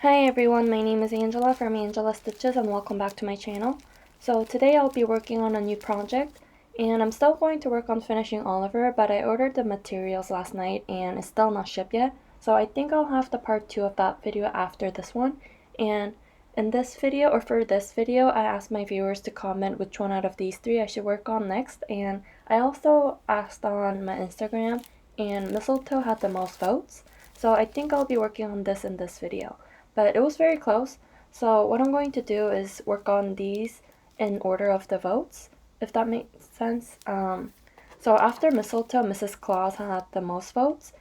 Hi everyone, my name is Angela from Angela Stitches and welcome back to my channel. So today I'll be working on a new project and I'm still going to work on finishing Oliver, but I ordered the materials last night and it's still not shipped yet. So I think I'll have the part 2 of that video after this one. And in this video, or for this video, I asked my viewers to comment which one out of these three I should work on next. And I also asked on my Instagram and Mistletoe had the most votes. So I think I'll be working on this in this video. But it was very close. So what I'm going to do is work on these in order of the votes, if that makes sense. So after Mistletoe, Mrs. Claus had the most votes.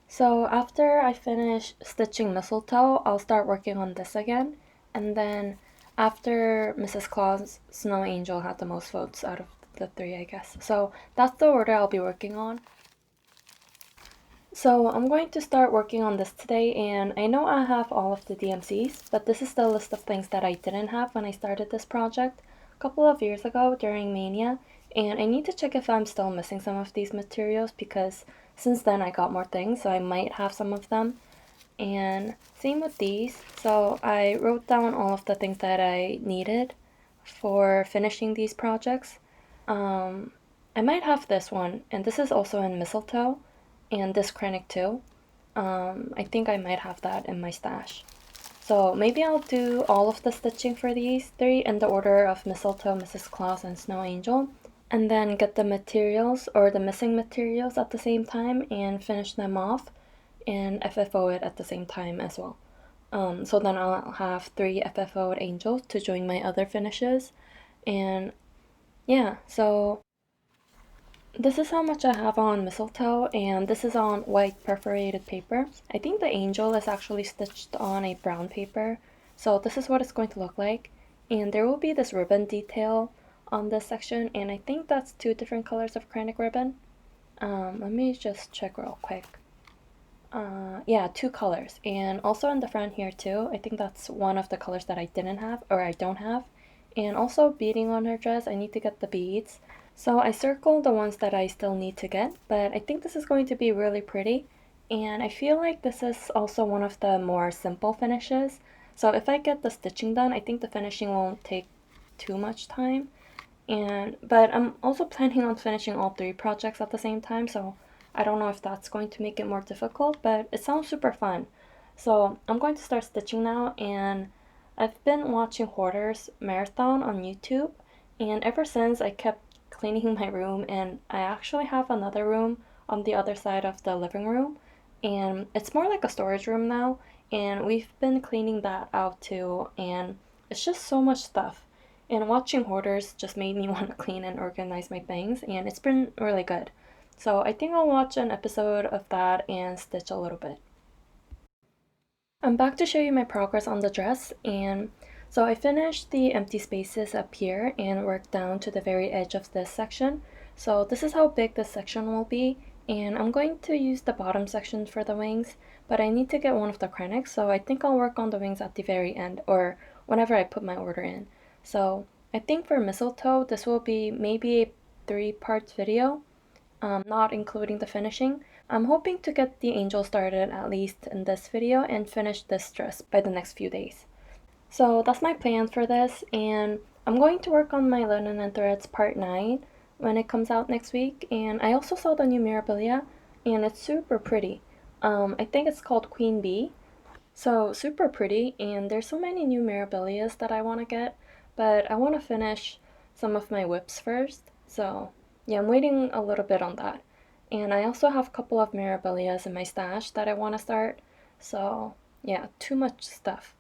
So after I finish stitching Mistletoe, I'll start working on this again. And then after Mrs. Claus, Snow Angel had the most votes out of the three, I guess. So that's the order I'll be working on. So I'm going to start working on this today, and I know I have all of the DMCs, but this is the list of things that I didn't have when I started this project a couple of years ago during Mania, and I need to check if I'm still missing some of these materials because since then I got more things, so I might have some of them. And same with these. So I wrote down all of the things that I needed for finishing these projects. I might have this one, and this is also in Mistletoe, and this Krennic too. I think I might have that in my stash. So maybe I'll do all of the stitching for these three in the order of Mistletoe, Mrs. Claus, and Snow Angel, and then get the materials or the missing materials at the same time and finish them off and FFO it at the same time as well. So then I'll have 3 FFO'd angels to join my other finishes. And yeah, so this is how much I have on Mistletoe, and this is on white perforated paper. I think the angel is actually stitched on a brown paper, so this is what it's going to look like. And there will be this ribbon detail on this section, and I think that's 2 different colors of Krennic ribbon. Let me just check real quick. Yeah, 2 colors, and also in the front here too. I think that's one of the colors that I didn't have, or I don't have. And also beading on her dress, I need to get the beads. So I circled the ones that I still need to get, but I think this is going to be really pretty. And I feel like this is also one of the more simple finishes. So if I get the stitching done, I think the finishing won't take too much time. But I'm also planning on finishing all 3 projects at the same time, so I don't know if that's going to make it more difficult, but it sounds super fun. So I'm going to start stitching now, and I've been watching Hoarder's Marathon on YouTube, and ever since I kept cleaning my room, and I actually have another room on the other side of the living room, and it's more like a storage room now, and we've been cleaning that out too, and it's just so much stuff. And watching Hoarders just made me want to clean and organize my things, and it's been really good. So I think I'll watch an episode of that and stitch a little bit. I'm back to show you my progress on the dress, and so I finished the empty spaces up here and worked down to the very edge of this section. So this is how big this section will be, and I'm going to use the bottom section for the wings, but I need to get one of the Krennics, so I think I'll work on the wings at the very end, or whenever I put my order in. So I think for Mistletoe, this will be maybe a 3 parts video, not including the finishing. I'm hoping to get the angel started at least in this video and finish this dress by the next few days. So that's my plan for this, and I'm going to work on my linen and threads part 9 when it comes out next week. And I also saw the new Mirabilia, and it's super pretty. I think it's called Queen Bee. So super pretty, and there's so many new Mirabilias that I want to get, but I want to finish some of my whips first. So yeah, I'm waiting a little bit on that. And I also have a couple of Mirabilias in my stash that I want to start. So yeah, too much stuff.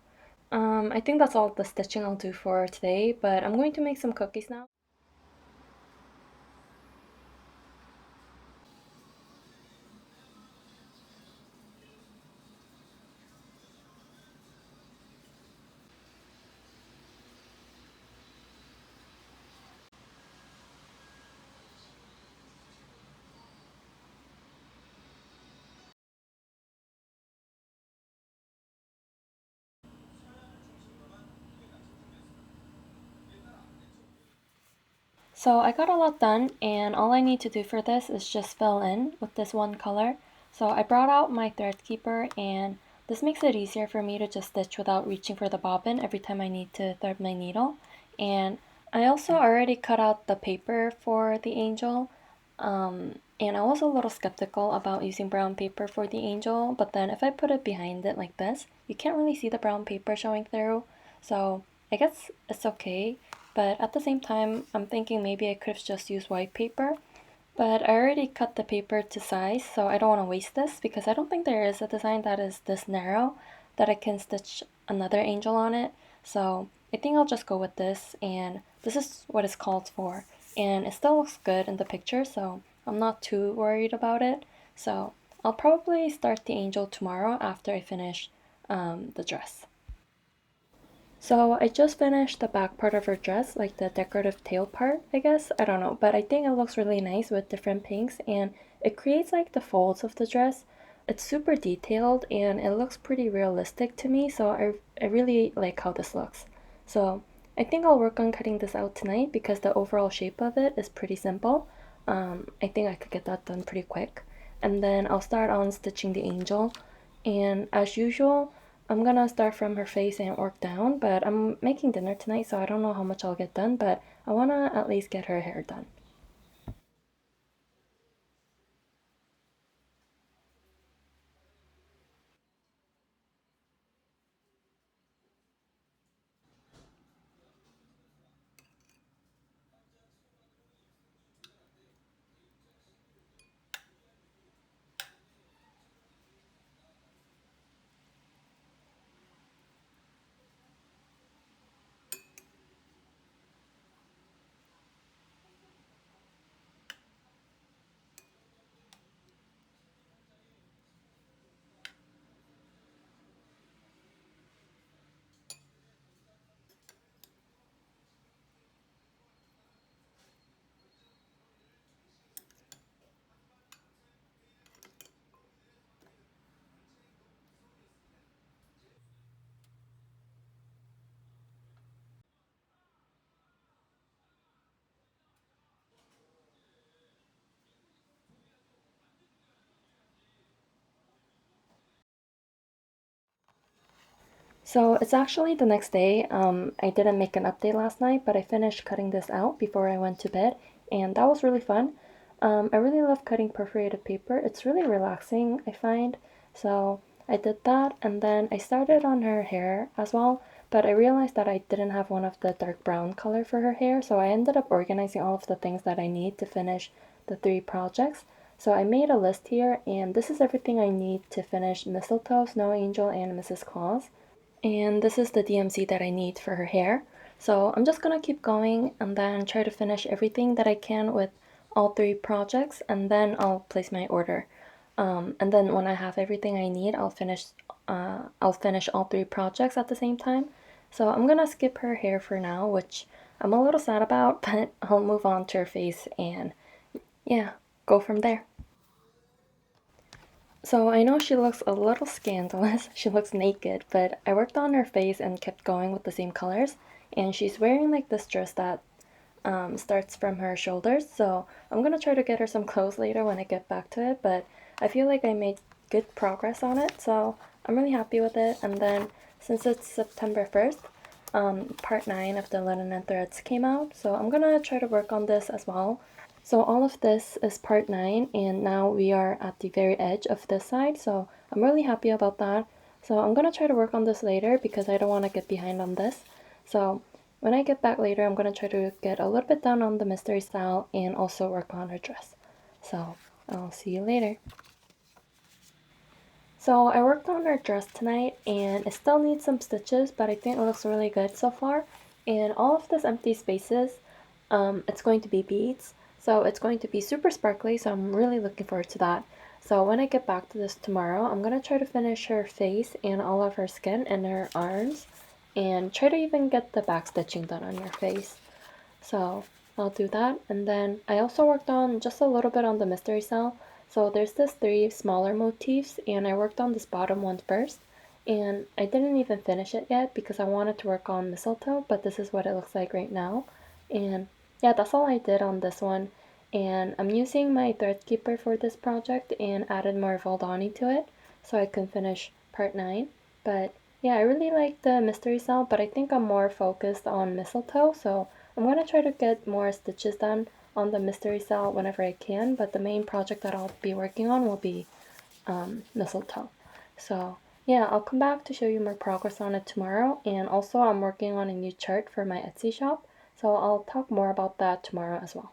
I think that's all the stitching I'll do for today, but I'm going to make some cookies now. So I got a lot done, and all I need to do for this is just fill in with this one color. So I brought out my thread keeper and this makes it easier for me to just stitch without reaching for the bobbin every time I need to thread my needle. And I also already cut out the paper for the angel. And I was a little skeptical about using brown paper for the angel, but then if I put it behind it like this, you can't really see the brown paper showing through. So I guess it's okay, but at the same time, I'm thinking maybe I could have just used white paper. But I already cut the paper to size, so I don't want to waste this because I don't think there is a design that is this narrow that I can stitch another angel on it. So I think I'll just go with this, and this is what it's called for. And it still looks good in the picture, so I'm not too worried about it. So I'll probably start the angel tomorrow after I finish the dress. So I just finished the back part of her dress, like the decorative tail part, I guess. I don't know, but I think it looks really nice with different pinks and it creates like the folds of the dress. It's super detailed and it looks pretty realistic to me, so I really like how this looks. So I think I'll work on cutting this out tonight because the overall shape of it is pretty simple. I think I could get that done pretty quick. And then I'll start on stitching the angel. And as usual, I'm gonna start from her face and work down, but I'm making dinner tonight, so I don't know how much I'll get done, but I wanna at least get her hair done. So it's actually the next day. I didn't make an update last night, but I finished cutting this out before I went to bed, and that was really fun. I really love cutting perforated paper. It's really relaxing, I find. So I did that, and then I started on her hair as well, but I realized that I didn't have one of the dark brown color for her hair, so I ended up organizing all of the things that I need to finish the three projects. So I made a list here, and this is everything I need to finish Mistletoe, Snow Angel, and Mrs. Claus. And this is the DMC that I need for her hair. So I'm just gonna keep going and then try to finish everything that I can with all three projects and then I'll place my order. And then when I have everything I need, I'll finish all three projects at the same time. So I'm gonna skip her hair for now, which I'm a little sad about, but I'll move on to her face and yeah, go from there. So I know she looks a little scandalous. She looks naked, but I worked on her face and kept going with the same colors. And she's wearing like this dress that starts from her shoulders. So I'm gonna try to get her some clothes later when I get back to it. But I feel like I made good progress on it, so I'm really happy with it. And then since it's September 1st, part 9 of the Linen and Threads came out. So I'm gonna try to work on this as well. So all of this is part 9 and now we are at the very edge of this side. So I'm really happy about that. So I'm gonna try to work on this later because I don't want to get behind on this. So when I get back later, I'm gonna try to get a little bit down on the mystery style and also work on her dress. So I'll see you later. So I worked on her dress tonight and it still needs some stitches, but I think it looks really good so far. And all of this empty spaces, it's going to be beads. So it's going to be super sparkly, so I'm really looking forward to that. So when I get back to this tomorrow, I'm gonna try to finish her face and all of her skin and her arms and try to even get the back stitching done on your face. So I'll do that. And then I also worked on just a little bit on the mystery cell. So there's this three smaller motifs and I worked on this bottom one first. And I didn't even finish it yet because I wanted to work on mistletoe, but this is what it looks like right now. And yeah, that's all I did on this one. And I'm using my thread keeper for this project and added more Valdani to it so I can finish part 9. But yeah, I really like the mystery cell, but I think I'm more focused on mistletoe, so I'm going to try to get more stitches done on the mystery cell whenever I can, but the main project that I'll be working on will be mistletoe. So yeah, I'll come back to show you more progress on it tomorrow, and also I'm working on a new chart for my Etsy shop, so I'll talk more about that tomorrow as well.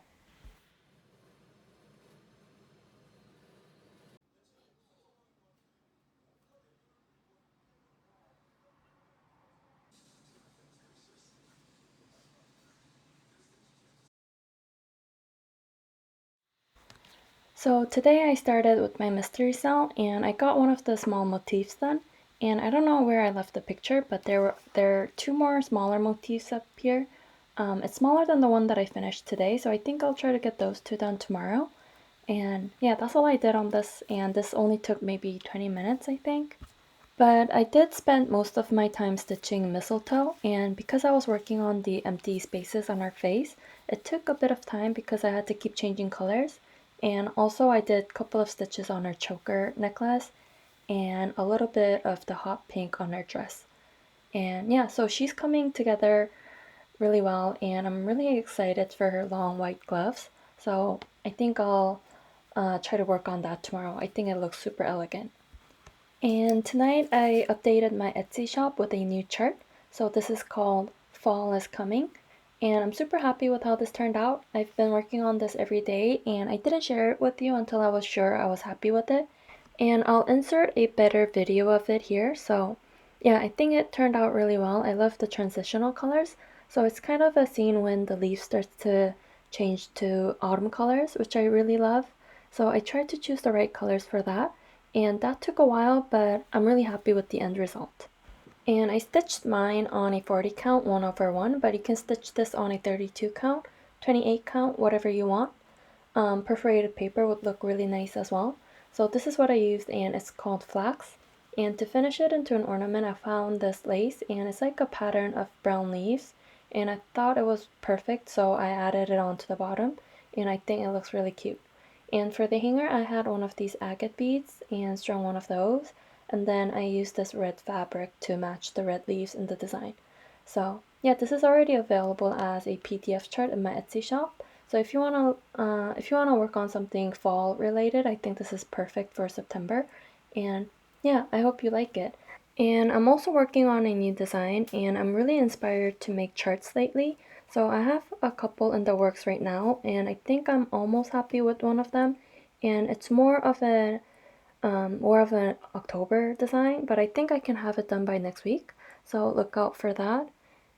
So today I started with my mystery cell, and I got one of the small motifs done, and I don't know where I left the picture, but there are two more smaller motifs up here. It's smaller than the one that I finished today, so I think I'll try to get those two done tomorrow. And yeah, that's all I did on this, and this only took maybe 20 minutes, I think. But I did spend most of my time stitching mistletoe, and because I was working on the empty spaces on her face, it took a bit of time because I had to keep changing colors. And also I did a couple of stitches on her choker necklace and a little bit of the hot pink on her dress. And yeah, so she's coming together really well, and I'm really excited for her long white gloves. So I think I'll try to work on that tomorrow. I think it looks super elegant. And tonight I updated my Etsy shop with a new chart. So this is called Fall is Coming. And I'm super happy with how this turned out. I've been working on this every day, and I didn't share it with you until I was sure I was happy with it. And I'll insert a better video of it here. So yeah, I think it turned out really well. I love the transitional colors. So it's kind of a scene when the leaves start to change to autumn colors, which I really love. So I tried to choose the right colors for that, and that took a while, but I'm really happy with the end result. And I stitched mine on a 40 count 1/1, but you can stitch this on a 32 count, 28 count, whatever you want. Perforated paper would look really nice as well. So this is what I used, and it's called flax. And to finish it into an ornament, I found this lace, and it's like a pattern of brown leaves, and I thought it was perfect, so I added it onto the bottom, and I think it looks really cute. And for the hanger, I had one of these agate beads and strung one of those, and then I used this red fabric to match the red leaves in the design. So yeah, this is already available as a PDF chart in my Etsy shop. So if you wanna work on something fall related, I think this is perfect for September. And yeah, I hope you like it. And I'm also working on a new design, and I'm really inspired to make charts lately. So I have a couple in the works right now, and I think I'm almost happy with one of them. And it's more of an October design, but I think I can have it done by next week. So look out for that.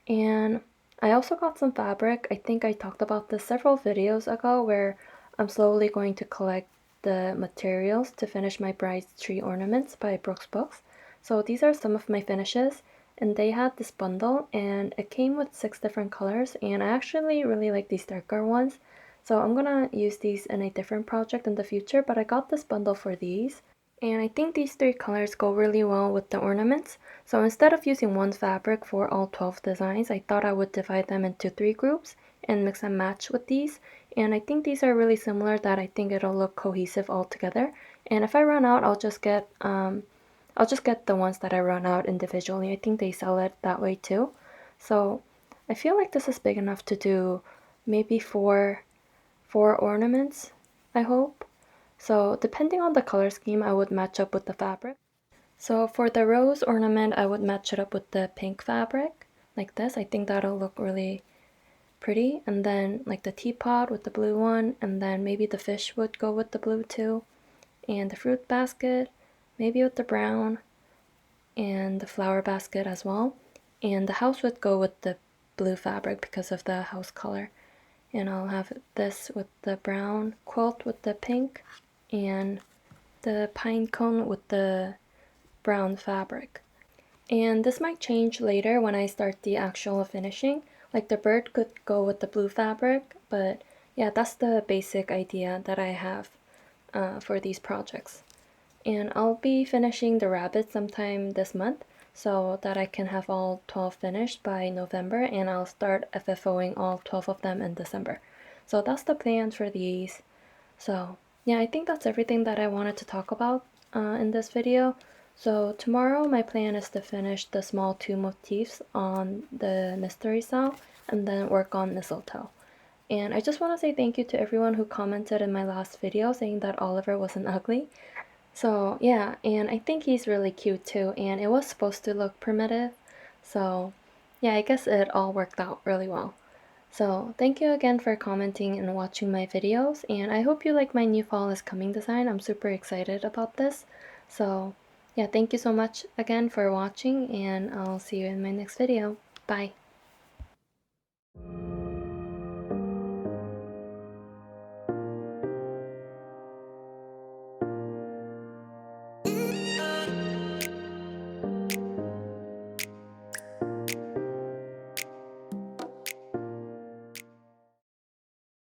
And I also got some fabric. I think I talked about this several videos ago, where I'm slowly going to collect the materials to finish my bride's tree ornaments by Brooke's Books. So these are some of my finishes, and they had this bundle, and it came with 6 different colors, and I actually really like these darker ones. So I'm gonna use these in a different project in the future, but I got this bundle for these. And I think these 3 colors go really well with the ornaments. So instead of using one fabric for all 12 designs, I thought I would divide them into 3 groups and mix and match with these. And I think these are really similar, that I think it'll look cohesive all together. And if I run out, I'll just get the ones that I run out individually. I think they sell it that way too. So I feel like this is big enough to do maybe four ornaments, I hope. So depending on the color scheme, I would match up with the fabric. So for the rose ornament, I would match it up with the pink fabric, like this. I think that'll look really pretty. And then like the teapot with the blue one, and then maybe the fish would go with the blue too. And the fruit basket, maybe with the brown, and the flower basket as well. And the house would go with the blue fabric because of the house color. And I'll have this with the brown quilt with the pink, and the pine cone with the brown fabric. And this might change later when I start the actual finishing. Like the bird could go with the blue fabric, but yeah, that's the basic idea that I have for these projects. And I'll be finishing the rabbit sometime this month, so that I can have all 12 finished by November, and I'll start FFOing all 12 of them in December. So that's the plan for these. So yeah, I think that's everything that I wanted to talk about in this video. So tomorrow my plan is to finish the small two motifs on the mystery cell and then work on mistletoe. And I just want to say thank you to everyone who commented in my last video saying that Oliver wasn't ugly. So yeah, and I think he's really cute too, and it was supposed to look primitive. So yeah, I guess it all worked out really well. So thank you again for commenting and watching my videos, and I hope you like my new fall is coming design. I'm super excited about this. So yeah, thank you so much again for watching, and I'll see you in my next video. Bye!